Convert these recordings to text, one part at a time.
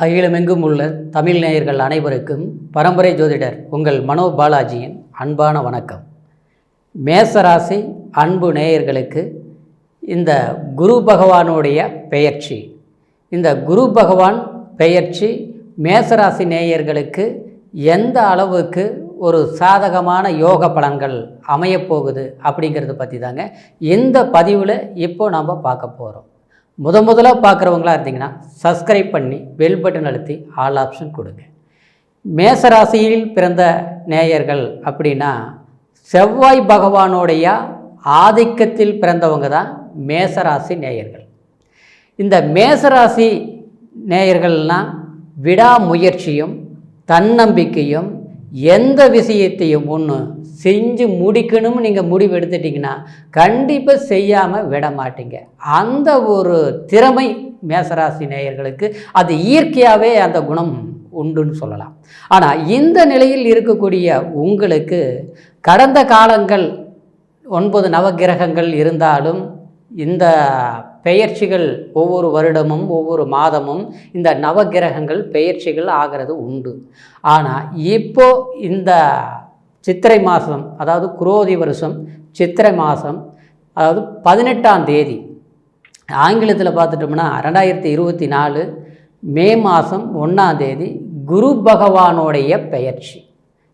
அகிலமெங்கும் உள்ள தமிழ் நேயர்கள் அனைவருக்கும் பரம்பரை ஜோதிடர் உங்கள் மனோ பாலாஜியின் அன்பான வணக்கம். மேசராசி அன்பு நேயர்களுக்கு இந்த குரு பகவானுடைய பெயர்ச்சி, இந்த குரு பகவான் பெயர்ச்சி மேசராசி நேயர்களுக்கு எந்த அளவுக்கு ஒரு சாதகமான யோக பலன்கள் அமையப்போகுது அப்படிங்கிறத பற்றி தாங்க இந்த பதிவில் இப்போ நாம் பார்க்க போகிறோம். முதலாக பார்க்குறவங்களா இருந்தீங்கன்னா சப்ஸ்கிரைப் பண்ணி பெல் பட்டன் அழுத்தி ஆல் ஆப்ஷன் கொடுங்க. மேசராசியில் பிறந்த நேயர்கள் அப்படின்னா செவ்வாய் பகவானுடைய ஆதிக்கத்தில் பிறந்தவங்க தான் மேசராசி நேயர்கள். இந்த மேசராசி நேயர்கள்னால் விடாமுயற்சியும் தன்னம்பிக்கையும் எந்த விஷயத்தையும் ஒன்று செஞ்சு முடிக்கணும்னு நீங்கள் முடிவு எடுத்துட்டிங்கன்னா கண்டிப்பாக செய்யாமல் விட மாட்டீங்க. அந்த ஒரு திறமை மேசராசி நேயர்களுக்கு அது இயற்கையாகவே அந்த குணம் உண்டுன்னு சொல்லலாம். ஆனால் இந்த நிலையில் இருக்கக்கூடிய உங்களுக்கு கடந்த காலங்கள் 9 நவகிரகங்கள் இருந்தாலும் இந்த பெயர்ச்சிகள் ஒவ்வொரு வருடமும் ஒவ்வொரு மாதமும் இந்த நவகிரகங்கள் பெயர்ச்சிகள் ஆகிறது உண்டு. ஆனால் இப்போ இந்த சித்திரை மாதம், அதாவது குரோதி வருஷம் சித்திரை மாதம், அதாவது 18ஆம் தேதி ஆங்கிலத்தில் பார்த்துட்டோம்னா 2024 மே மாதம் 1ஆம் தேதி குரு பகவானுடைய பெயர்ச்சி.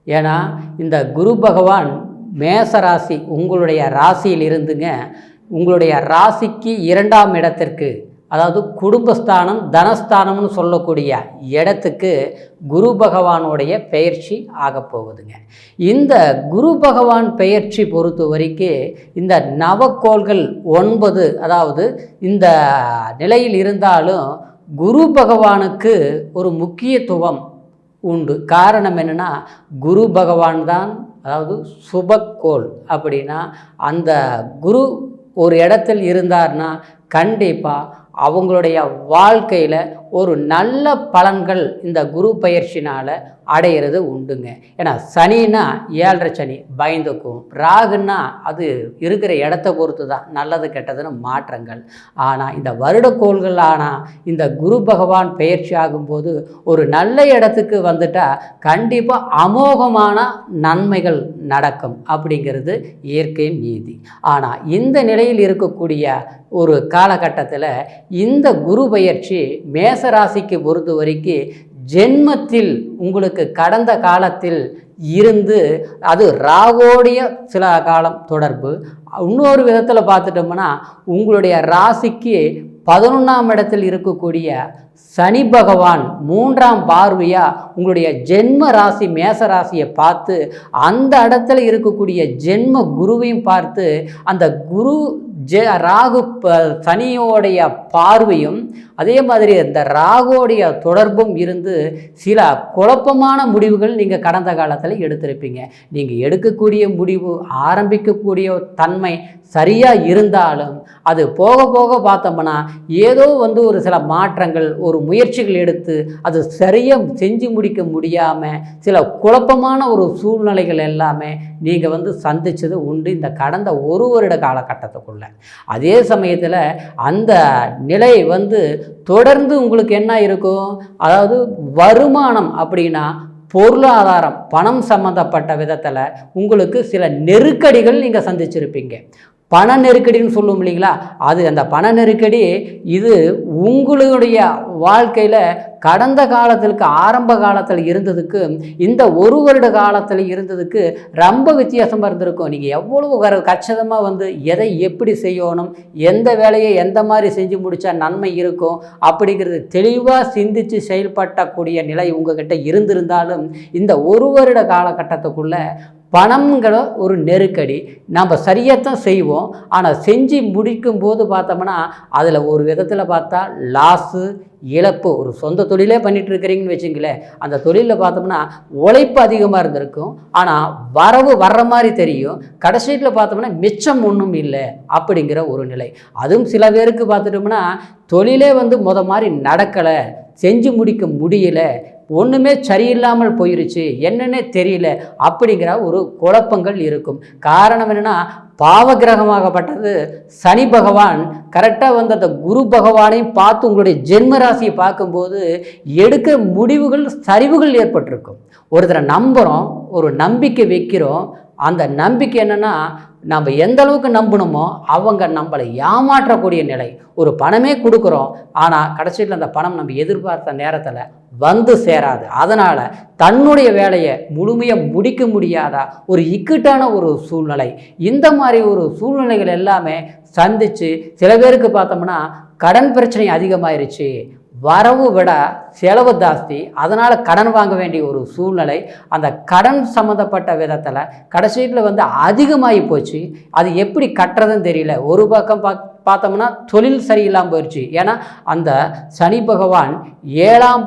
ஏன்னா இந்த குரு பகவான் மேசராசி உங்களுடைய ராசியில் இருந்துங்க உங்களுடைய ராசிக்கு 2ஆம் இடத்திற்கு, அதாவது குடும்பஸ்தானம் தனஸ்தானம்னு சொல்லக்கூடிய இடத்துக்கு குரு பகவானுடைய பெயர்ச்சி ஆகப்போகுதுங்க. இந்த குரு பகவான் பெயர்ச்சி பொறுத்த வரைக்கும் இந்த நவக்கோள்கள் 9 அதாவது இந்த நிலையில் இருந்தாலும் குரு பகவானுக்கு ஒரு முக்கியத்துவம் உண்டு. காரணம் என்னென்னா குரு பகவான் தான், அதாவது சுபக்கோள். அப்படின்னா அந்த குரு ஒரு இடத்தில் இருந்தார்னா கண்டிப்பாக அவங்களுடைய வாழ்க்கையில் ஒரு நல்ல பலன்கள் இந்த குரு பயிற்சினால் அடையிறது உண்டுங்க. ஏன்னா சனின்னா 7.5 சனி பயந்துக்கும், ராகுன்னா அது இருக்கிற இடத்த பொறுத்து தான் நல்லது கெட்டதுன்னு மாற்றங்கள். ஆனால் இந்த வருடக்கோள்கள் ஆனால் இந்த குரு பகவான் பெயர்ச்சி ஆகும்போது ஒரு நல்ல இடத்துக்கு வந்துட்டால் கண்டிப்பாக அமோகமான நன்மைகள் நடக்கும் அப்படிங்கிறது இயற்கையின் நீதி. ஆனால் இந்த நிலையில் இருக்கக்கூடிய ஒரு காலகட்டத்தில் இந்த குரு பயிற்சி மேசராசிக்கு பொறுத்த வரைக்கும் ஜென்மத்தில் உங்களுக்கு கடந்த காலத்தில் இருந்து அது ராகோடைய சில காலம் தொடர்பு. இன்னொரு விதத்தில் பார்த்துட்டோம்னா உங்களுடைய ராசிக்கு 11ஆம் இடத்தில் இருக்கக்கூடிய சனி பகவான் 3ஆம் பார்வையாக உங்களுடைய ஜென்ம ராசி மேசராசியை பார்த்து அந்த இடத்துல இருக்கக்கூடிய ஜென்ம குருவையும் பார்த்து அந்த குரு ராகு சனியோடைய பார்வையும் அதே மாதிரி இந்த ராகுவோடைய தொடர்பும் இருந்து சில குழப்பமான முடிவுகள் நீங்கள் கடந்த காலத்தில் எடுத்திருப்பீங்க. நீங்கள் எடுக்கக்கூடிய முடிவு ஆரம்பிக்கக்கூடிய தன்மை சரியாக இருந்தாலும் அது போக போக பார்த்தோம்னா ஏதோ ஒரு சில மாற்றங்கள் ஒரு முயற்சிகள் எடுத்து அது சரியாக செஞ்சு முடிக்க முடியாமல் சில குழப்பமான ஒரு சூழ்நிலைகள் எல்லாமே நீங்கள் சந்தித்தது உண்டு இந்த கடந்த ஒரு வருட காலகட்டத்துக்குள்ள. அதே சமயத்தில் அந்த நிலை தொடர்ந்து உங்களுக்கு என்ன இருக்கும், அதாவது வருமானம் அப்படின்னா பொருளாதாரம் பணம் சம்மந்தப்பட்ட விதத்தில் உங்களுக்கு சில நெருக்கடிகள் நீங்கள் சந்திச்சிருப்பீங்க. பண நெருக்கடின்னு சொல்லுவோம் இல்லைங்களா, அது அந்த பண நெருக்கடி இது உங்களுடைய வாழ்க்கையில் கடந்த காலத்திற்கு ஆரம்ப காலத்தில் இருந்ததுக்கு இந்த ஒரு வருட காலத்தில் இருந்ததுக்கு ரொம்ப வித்தியாசமாக இருந்திருக்கும். நீங்கள் எவ்வளவு கச்சிதமாக எதை எப்படி செய்யணும், எந்த வேலையை எந்த மாதிரி செஞ்சு முடித்தா நன்மை இருக்கும் அப்படிங்கிறது தெளிவாக சிந்தித்து செயல்படக்கூடிய நிலை உங்ககிட்ட இருந்திருந்தாலும் இந்த ஒரு வருட காலகட்டத்துக்குள்ளே பணம்ங்கிற ஒரு நெருக்கடி. நம்ம சரியாகத்தான் செய்வோம், ஆனால் செஞ்சு முடிக்கும்போது பார்த்தோம்னா அதில் ஒரு விதத்தில் பார்த்தா லாஸு இழப்பு. ஒரு சொந்த தொழிலே பண்ணிகிட்டு இருக்கிறீங்கன்னு வச்சுங்களேன், அந்த தொழிலில் பார்த்தோம்னா உழைப்பு அதிகமாக இருந்திருக்கும், ஆனால் வரவு வர்ற மாதிரி தெரியும், கடைசியில் பார்த்தோம்னா மிச்சம் ஒன்றும் இல்லை அப்படிங்கிற ஒரு நிலை. அதுவும் சில பேருக்கு பார்த்துட்டோம்னா தொழிலே மாதிரி நடக்கலை, செஞ்சு முடிக்க முடியல, ஒன்றுமே சரியில்லாமல் போயிருச்சு, என்னன்னே தெரியல அப்படிங்கிற ஒரு குழப்பங்கள் இருக்கும். காரணம் என்னென்னா, பாவகிரகமாகப்பட்டது சனி பகவான் கரெக்டாக வந்து அந்த குரு பகவானையும் பார்த்து உங்களுடைய ஜென்ம ராசியை பார்க்கும்போது எடுக்கிற முடிவுகள் சரிவுகள் ஏற்பட்டிருக்கும். ஒருத்தரை நம்புகிறோம், ஒரு நம்பிக்கை வைக்கிறோம், அந்த நம்பிக்கை என்னென்னா நம்ம எந்த அளவுக்கு நம்பணுமோ அவங்க நம்மளை ஏமாற்றக்கூடிய நிலை. ஒரு பணமே கொடுக்குறோம், ஆனால் கடைசியில் அந்த பணம் நம்ம எதிர்பார்த்த நேரத்தில் வந்து சேராது. அதனால் தன்னுடைய வேலையை முழுமையாக முடிக்க முடியாத ஒரு இக்கட்டான ஒரு சூழ்நிலை. இந்த மாதிரி ஒரு சூழ்நிலைகள் எல்லாமே சந்தித்து சில பேருக்கு பார்த்தோம்னா கடன் பிரச்சனை அதிகமாயிருச்சு, வரவு விட செலவு ஜாஸ்தி, அதனால் கடன் வாங்க வேண்டிய ஒரு சூழ்நிலை. அந்த கடன் சம்மந்தப்பட்ட விதத்தில் கடைசியில் வந்து அதிகமாகி போச்சு. அது எப்படி கட்டுறதுன்னு தெரியல. ஒரு பக்கம் பார்த்தோம்னா தொழில் சரியில்லாமல் போயிடுச்சு. ஏன்னா அந்த சனி பகவான் ஏழாம்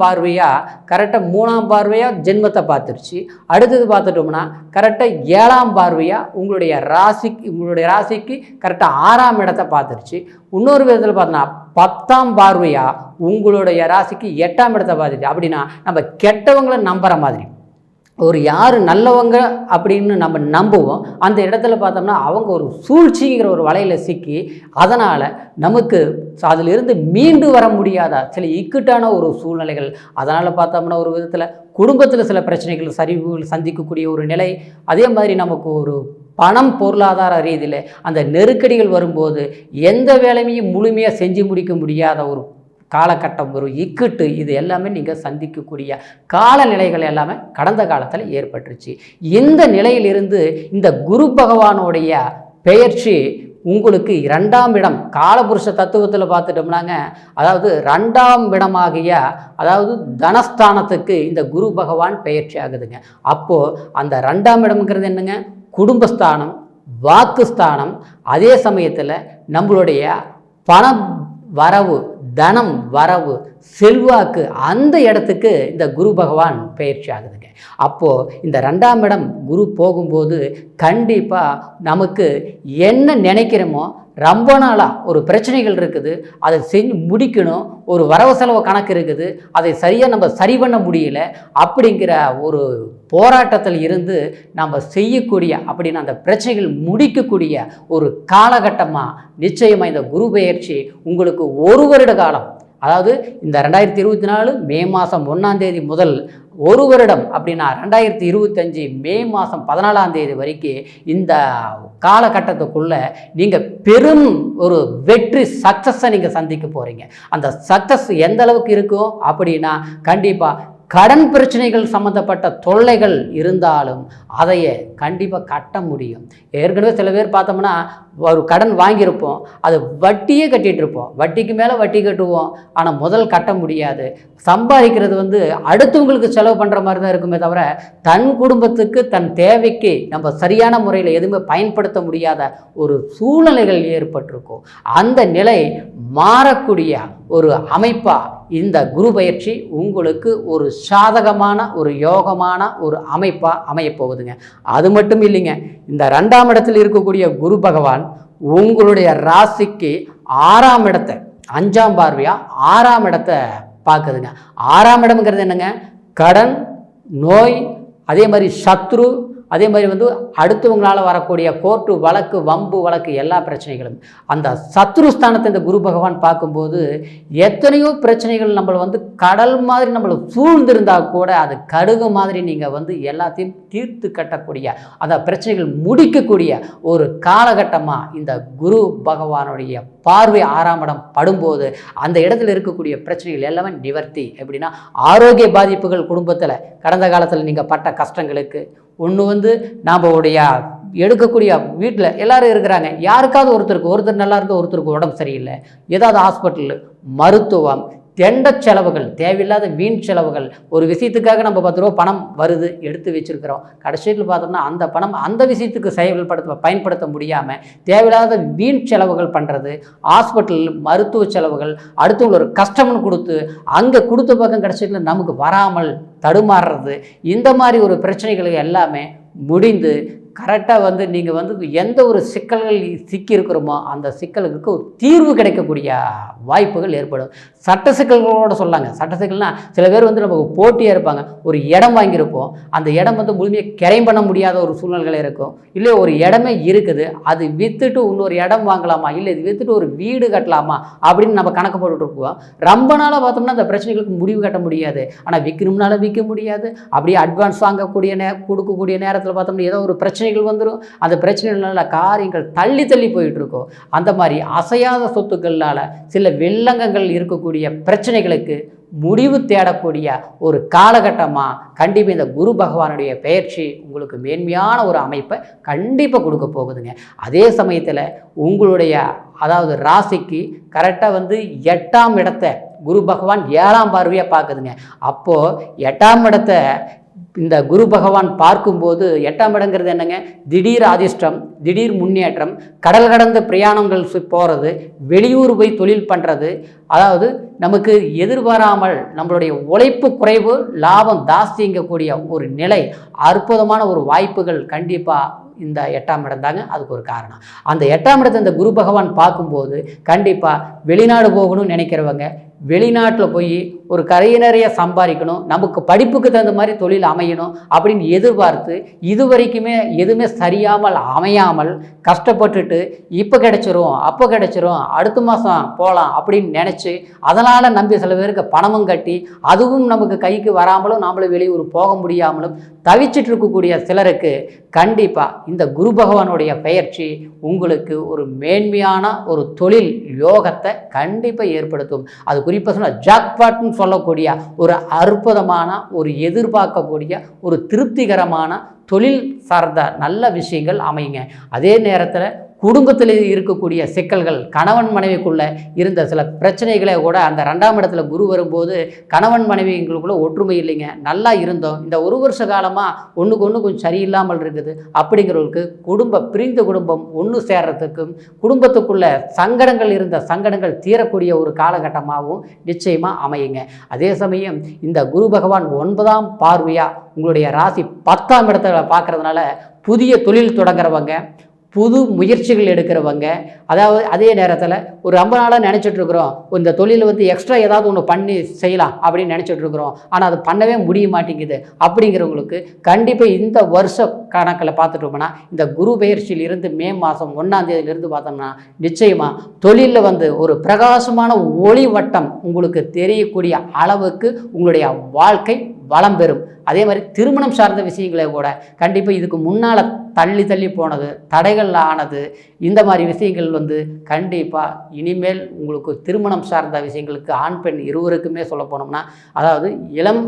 பார்வையாக கரெக்டாக 3ஆம் பார்வையாக ஜென்மத்தை பார்த்துருச்சு. அடுத்தது பார்த்துட்டோம்னா கரெக்டாக 7ஆம் பார்வையாக உங்களுடைய ராசிக்கு கரெக்டாக 6ஆம் இடத்தை பார்த்துருச்சு. இன்னொரு விதத்தில் பார்த்தோன்னா 10ஆம் பார்வையாக உங்களுடைய ராசிக்கு 8ஆம் இடத்தை பார்த்துச்சு. அப்படின்னா நம்ம கெட்டவங்களை நம்புகிற மாதிரி, ஒரு யார் நல்லவங்க அப்படின்னு நம்ம நம்புவோம், அந்த இடத்துல பார்த்தோம்னா அவங்க ஒரு சூழ்ச்சிங்கிற ஒரு வலையில் சிக்கி அதனால் நமக்கு அதிலிருந்து மீண்டு வர முடியாத சில இக்கட்டான ஒரு சூழ்நிலைகள். அதனால் பார்த்தோம்னா ஒரு விதத்தில் குடும்பத்தில் சில பிரச்சனைகள் சரிவுகள் சந்திக்கக்கூடிய ஒரு நிலை. அதே மாதிரி நமக்கு ஒரு பணம் பொருளாதார ரீதியில் அந்த நெருக்கடிகள் வரும்போது எந்த வேலையும் முழுமையாக செஞ்சு முடிக்க முடியாத ஒரு காலகட்டம், ஒரு இக்கட்டு, இது எல்லாமே நீங்கள் சந்திக்கக்கூடிய காலநிலைகள் எல்லாமே கடந்த காலத்தில் ஏற்பட்டுருச்சு. இந்த நிலையிலிருந்து இந்த குரு பகவானுடைய பெயர்ச்சி உங்களுக்கு 2ஆம் இடம் காலபுருஷ தத்துவத்தில் பார்த்துட்டோம்னாங்க, அதாவது 2ஆம் இடமாகிய அதாவது தனஸ்தானத்துக்கு இந்த குரு பகவான் பெயர்ச்சி ஆகுதுங்க. அப்போது அந்த 2ஆம் இடம்ங்கிறது என்னங்க, குடும்பஸ்தானம், வாக்குஸ்தானம். அதே சமயத்தில் நம்மளுடைய பண வரவு, தனம் வரவு, செல்வாக்கு, அந்த இடத்துக்கு இந்த குரு பகவான் பயிற்சி ஆகுதுங்க. அப்போது இந்த 2ஆம் இடம் குரு போகும்போது கண்டிப்பாக நமக்கு என்ன நினைக்கிறோமோ, ரொம்ப நாளாக ஒரு பிரச்சனைகள் இருக்குது, அதை செஞ்சு முடிக்கணும், ஒரு வரவு செலவு கணக்கு இருக்குது, அதை சரியாக நம்ம சரி பண்ண முடியல அப்படிங்கிற ஒரு போராட்டத்தில் இருந்து நம்ம செய்யக்கூடிய அப்படின்னு அந்த பிரச்சனைகள் முடிக்கக்கூடிய ஒரு காலகட்டமாக நிச்சயமாக இந்த குரு பெயர்ச்சி உங்களுக்கு 1 வருட காலம், அதாவது இந்த 2024 மே மாதம் 1ஆம் தேதி முதல் 1 வருடம் அப்படின்னா 2025 மே மாதம் 14ஆம் தேதி வரைக்கும் இந்த காலகட்டத்துக்குள்ளே நீங்கள் பெரும் ஒரு வெற்றி சக்ஸஸை நீங்கள் சந்திக்க போகிறீங்க. அந்த சக்ஸஸ் எந்த அளவுக்கு இருக்கும் அப்படின்னா, கண்டிப்பாக கடன் பிரச்சனைகள் சம்மந்தப்பட்ட தொல்லைகள் இருந்தாலும் அதையே கண்டிப்பாக கட்ட முடியும். ஏற்கனவே சில பேர் பார்த்தோம்னா ஒரு கடன் வாங்கியிருப்போம், அது வட்டியே கட்டிகிட்டு இருப்போம், வட்டிக்கு மேலே வட்டி கட்டுவோம், ஆனால் முதல் கட்ட முடியாது. சம்பாதிக்கிறது வந்து அடுத்தவங்களுக்கு செலவு பண்ணுற மாதிரி தான் இருக்குமே தவிர தன் குடும்பத்துக்கு தன் தேவைக்கு நம்ம சரியான முறையில் எதுவுமே பயன்படுத்த முடியாத ஒரு சூழ்நிலைகள் ஏற்பட்டிருக்கும். அந்த நிலை மாறக்கூடிய ஒரு அமைப்பாக இந்த குரு பயிற்சி உங்களுக்கு ஒரு சாதகமான ஒரு யோகமான ஒரு அமைப்பாக அமையப்போகுதுங்க. அது மட்டும் இல்லைங்க, இந்த 2ஆம் இடத்தில் இருக்கக்கூடிய குரு பகவான் உங்களுடைய ராசிக்கு 6ஆம் இடத்தை 5ஆம் பார்வையாக 6ஆம் இடத்தை பார்க்குதுங்க. 6ஆம் இடம்ங்கிறது என்னங்க, கடன், நோய், அதே மாதிரி சத்ரு, அதே மாதிரி வந்து அடுத்தவங்களால் வரக்கூடிய கோர்ட்டு வழக்கு, வம்பு வழக்கு, எல்லா பிரச்சனைகளும். அந்த சத்ருஸ்தானத்தை இந்த குரு பகவான் பார்க்கும்போது எத்தனையோ பிரச்சனைகள் நம்மளை வந்து கடல் மாதிரி நம்மளை சூழ்ந்திருந்தால் கூட அது கடுகு மாதிரி நீங்கள் வந்து எல்லாத்தையும் தீர்த்து கட்டக்கூடிய அந்த பிரச்சனைகள் முடிக்கக்கூடிய ஒரு காலகட்டமாக இந்த குரு பகவானுடைய பார்வை 6ஆம் இடம் படும்போது அந்த இடத்துல இருக்கக்கூடிய பிரச்சனைகள் எல்லாமே நிவர்த்தி. எப்படின்னா, ஆரோக்கிய பாதிப்புகள் குடும்பத்தில் கடந்த காலத்தில் நீங்கள் பட்ட கஷ்டங்களுக்கு ஒன்று வந்து நாம் உடைய எடுக்கக்கூடிய வீட்டில் எல்லோரும் இருக்கிறாங்க, யாருக்காவது ஒருத்தர் நல்லா இருந்தால் ஒருத்தருக்கு உடம்பு சரியில்லை, ஏதாவது ஹாஸ்பிட்டலு, மருத்துவம், தெண்ட செலவுகள், தேவையில்லாத வீண் செலவுகள். ஒரு விஷயத்துக்காக நம்ம 10 ரூபா பணம் வருது எடுத்து வச்சுருக்கிறோம், கடைசியில் பார்த்தோம்னா அந்த பணம் அந்த விஷயத்துக்கு பயன்படுத்த முடியாமல் தேவையில்லாத வீண் செலவுகள் பண்ணுறது, ஹாஸ்பிட்டல் மருத்துவ செலவுகள், அடுத்தவங்க ஒரு கஷ்டம்னு கொடுத்து அங்கே கொடுத்த பக்கம் கடைசியில் நமக்கு வராமல் தடுமாறுறது, இந்த மாதிரி ஒரு பிரச்சனைகளுக்கு எல்லாமே முடிந்து கரெக்டாக வந்து நீங்கள் வந்து எந்த ஒரு சிக்கல்கள் சிக்கி இருக்கிறோமோ அந்த சிக்கலுக்கு ஒரு தீர்வு கிடைக்கக்கூடிய வாய்ப்புகள் ஏற்படும். சட்ட சிக்கல்களோடு சொல்லாங்க. சட்ட சிக்கல்னா சில பேர் வந்து நமக்கு போட்டியாக இருப்பாங்க. ஒரு இடம் வாங்கியிருப்போம், அந்த இடம் வந்து முழுமையாக கிரைம் பண்ண முடியாத ஒரு சூழ்நிலைகள் இருக்கும். இல்லை ஒரு இடமே இருக்குது, அது விற்றுட்டு இன்னொரு இடம் வாங்கலாமா, இல்லை இது விற்றுட்டு ஒரு வீடு கட்டலாமா அப்படின்னு நம்ம கணக்கு போட்டுட்ருப்போம். ரொம்ப நாளாக பார்த்தோம்னா அந்த பிரச்சனைகளுக்கு முடிவு கட்ட முடியாது. ஆனால் விற்கணும்னால விற்க முடியாது. அப்படியே அட்வான்ஸ் வாங்கக்கூடிய கொடுக்கக்கூடிய நேரத்தில் பார்த்தோம்னா ஏதோ ஒரு பிரச்சனைகள் வந்துடும். அந்த பிரச்சனைகளால் காரியங்கள் தள்ளி தள்ளி போயிட்டுருக்கோம். அந்த மாதிரி அசையாத சொத்துக்களால் சில வில்லங்கங்கள் இருக்கக்கூடிய பிரச்சனைகளுக்கு முடிவு தேடக்கூடிய ஒரு காலகட்டமாக கண்டிப்பாக இந்த குரு பகவானுடைய பெயர்ச்சி உங்களுக்கு மேன்மையான ஒரு அமைப்பை கண்டிப்பாக கொடுக்க போகுதுங்க. அதே சமயத்தில் உங்களுடைய அதாவது ராசிக்கு கரெக்டாக வந்து 8ஆம் இடத்தை குரு பகவான் 7ஆம் பார்வையாக பார்க்குதுங்க. அப்போது 8ஆம் இடத்தை இந்த குரு பகவான் பார்க்கும்போது 8ஆம் இடங்கிறது என்னங்க, திடீர் அதிர்ஷ்டம், திடீர் முன்னேற்றம், கடல் கடந்த பிரயாணங்கள் போகிறது, வெளியூர் போய் தொழில் பண்ணுறது, அதாவது நமக்கு எதிர்பாராமல் நம்மளுடைய உழைப்பு குறைவு லாபம் ஜாஸ்திங்கக்கூடிய ஒரு நிலை, அற்புதமான ஒரு வாய்ப்புகள் கண்டிப்பாக இந்த 8ஆம் இடம் தாங்க அதுக்கு ஒரு காரணம். அந்த 8ஆம் இடத்தை இந்த குரு பகவான் பார்க்கும்போது கண்டிப்பாக வெளிநாடு போகணும்னு நினைக்கிறவங்க வெளிநாட்டில் போய் ஒரு கரை நிறைய சம்பாதிக்கணும், நமக்கு படிப்புக்கு தகுந்த மாதிரி தொழில் அமையணும் அப்படின்னு எதிர்பார்த்து இது வரைக்குமே எதுவுமே சரியாமல் அமையாமல் கஷ்டப்பட்டுட்டு இப்போ கிடைச்சிரும் அப்போ கிடைச்சிரும் அடுத்த மாதம் போகலாம் அப்படின்னு நினச்சி அதனால் நம்பி சில பேருக்கு பணமும் கட்டி அதுவும் நமக்கு கைக்கு வராமலும் நாமளும் வெளியூர் போக முடியாமலும் தவிச்சிட்டு இருக்கக்கூடிய சிலருக்கு கண்டிப்பாக இந்த குரு பகவானுடைய பெயர்ச்சி உங்களுக்கு ஒரு மேன்மையான ஒரு தொழில் யோகத்தை கண்டிப்பாக ஏற்படுத்தும். அது குறிப்பாக சொன்னால் ஜாக்பாட்னு சொல்லக்கூடிய ஒரு அற்புதமான ஒரு எதிர்பார்க்கக்கூடிய ஒரு திருப்திகரமான தொழில் சார்ந்த நல்ல விஷயங்கள் அமையுங்க. அதே நேரத்தில் குடும்பத்தில் இருக்கக்கூடிய சிக்கல்கள், கணவன் மனைவிக்குள்ளே இருந்த சில பிரச்சனைகளை கூட அந்த 2ஆம் இடத்துல குரு வரும்போது கணவன் மனைவிங்களுக்குள்ள ஒற்றுமை இல்லைங்க, நல்லா இருந்தோம், இந்த ஒரு வருஷ காலமாக ஒன்றுக்கு ஒன்று கொஞ்சம் சரியில்லாமல் இருக்குது அப்படிங்கிறவங்களுக்கு பிரிந்த குடும்பம் ஒன்று சேர்றதுக்கும் குடும்பத்துக்குள்ள சங்கடங்கள் இருந்த சங்கடங்கள் தீரக்கூடிய ஒரு காலகட்டமாகவும் நிச்சயமாக அமையுங்க. அதே சமயம் இந்த குரு பகவான் 9ஆம் பார்வையாக உங்களுடைய ராசி 10ஆம் இடத்துல பார்க்குறதுனால புதிய தொழில் தொடங்குறவங்க, புது முயற்சிகள் எடுக்கிறவங்க, அதாவது அதே நேரத்தில் ஒரு ரொம்ப நாளாக நினச்சிட்ருக்குறோம் இந்த தொழில் வந்து எக்ஸ்ட்ரா ஏதாவது ஒன்று பண்ணி செய்யலாம் அப்படின்னு நினச்சிட்ருக்குறோம், ஆனால் அது பண்ணவே முடிய மாட்டேங்குது அப்படிங்கிறவங்களுக்கு கண்டிப்பாக இந்த வருஷ கணக்கில் பார்த்துட்டோம்னா இந்த குரு பெயர்ச்சியிலிருந்து மே மாதம் 1ஆம் தேதியிலிருந்து பார்த்தோம்னா நிச்சயமாக தொழிலில் வந்து ஒரு பிரகாசமான ஒளி வட்டம் உங்களுக்கு தெரியக்கூடிய அளவுக்கு உங்களுடைய வாழ்க்கை வளம் பெறும். அதே மாதிரி திருமணம் சார்ந்த விஷயங்களே கூட கண்டிப்பாக இதுக்கு முன்னால் தள்ளி போனது, தடைகள் ஆனது, இந்த மாதிரி விஷயங்கள் வந்து கண்டிப்பாக இனிமேல் உங்களுக்கு திருமணம் சார்ந்த விஷயங்களுக்கு ஆண் பெண் இருவருக்குமே சொல்ல போனோம்னா, அதாவது இளம்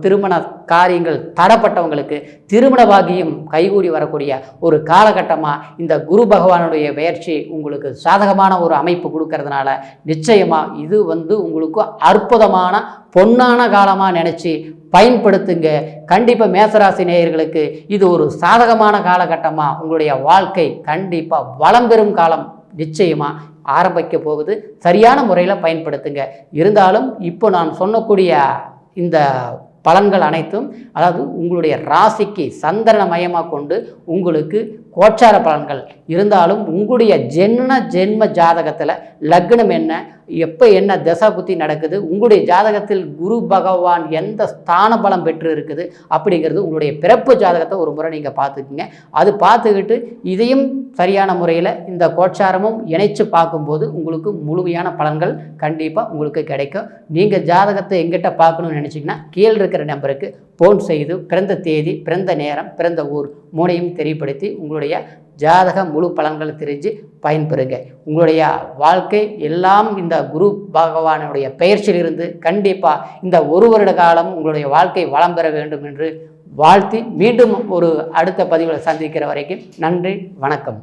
திருமண காரியங்கள் தடப்பட்டவங்களுக்கு திருமண பாக்கியம் கைகூடி வரக்கூடிய ஒரு காலகட்டமாக இந்த குரு பகவானுடைய பெயர்ச்சி உங்களுக்கு சாதகமான ஒரு அமைப்பு கொடுக்கறதுனால நிச்சயமாக இது வந்து உங்களுக்கு அற்புதமான பொன்னான காலமாக நினச்சி பயன்படுத்துங்க. கண்டிப்பாக மேசராசி நேயர்களுக்கு இது ஒரு சாதகமான காலகட்டமாக உங்களுடைய வாழ்க்கை கண்டிப்பாக வளம் பெறும் காலம் நிச்சயமாக ஆரம்பிக்க போகுது. சரியான முறையில் பயன்படுத்துங்க. இருந்தாலும் இப்போ நான் சொன்னக்கூடிய இந்த பலன்கள் அனைத்தும் அதாவது உங்களுடைய ராசிக்கு சந்திரனை மையமாக கொண்டு உங்களுக்கு கோச்சார பலன்கள் இருந்தாலும் உங்களுடைய ஜென்ம ஜாதகத்தில் லக்னம் என்ன, எப்போ என்ன தசா புத்தி நடக்குது, உங்களுடைய ஜாதகத்தில் குரு பகவான் எந்த ஸ்தான பலம் பெற்று இருக்குது அப்படிங்கிறது உங்களுடைய பிறப்பு ஜாதகத்தை ஒரு முறை நீங்கள் பார்த்துக்குங்க. அது பார்த்துக்கிட்டு இதையும் சரியான முறையில் இந்த கோச்சாரமும் இணைச்சு பார்க்கும்போது உங்களுக்கு முழுமையான பலன்கள் கண்டிப்பாக உங்களுக்கு கிடைக்கும். நீங்கள் ஜாதகத்தை எங்கிட்ட பார்க்கணும்னு நினச்சிங்கன்னா கீழே இருக்கிற நம்பருக்கு ஃபோன் செய்து பிறந்த தேதி, பிறந்த நேரம், பிறந்த ஊர் மூணையும் தெரியப்படுத்தி உங்களுடைய ஜாதக முழு பலன்களை தெரிஞ்சு பயன்பெறுங்க. உங்களுடைய வாழ்க்கை எல்லாம் இந்த குரு பகவானுடைய பெயர்ச்சியிலிருந்து கண்டிப்பாக இந்த ஒரு வருட காலம் உங்களுடைய வாழ்க்கை வளம் பெற வேண்டும் என்று வாழ்த்தி மீண்டும் ஒரு அடுத்த பதிவில் சந்திக்கிற வரைக்கும் நன்றி, வணக்கம்.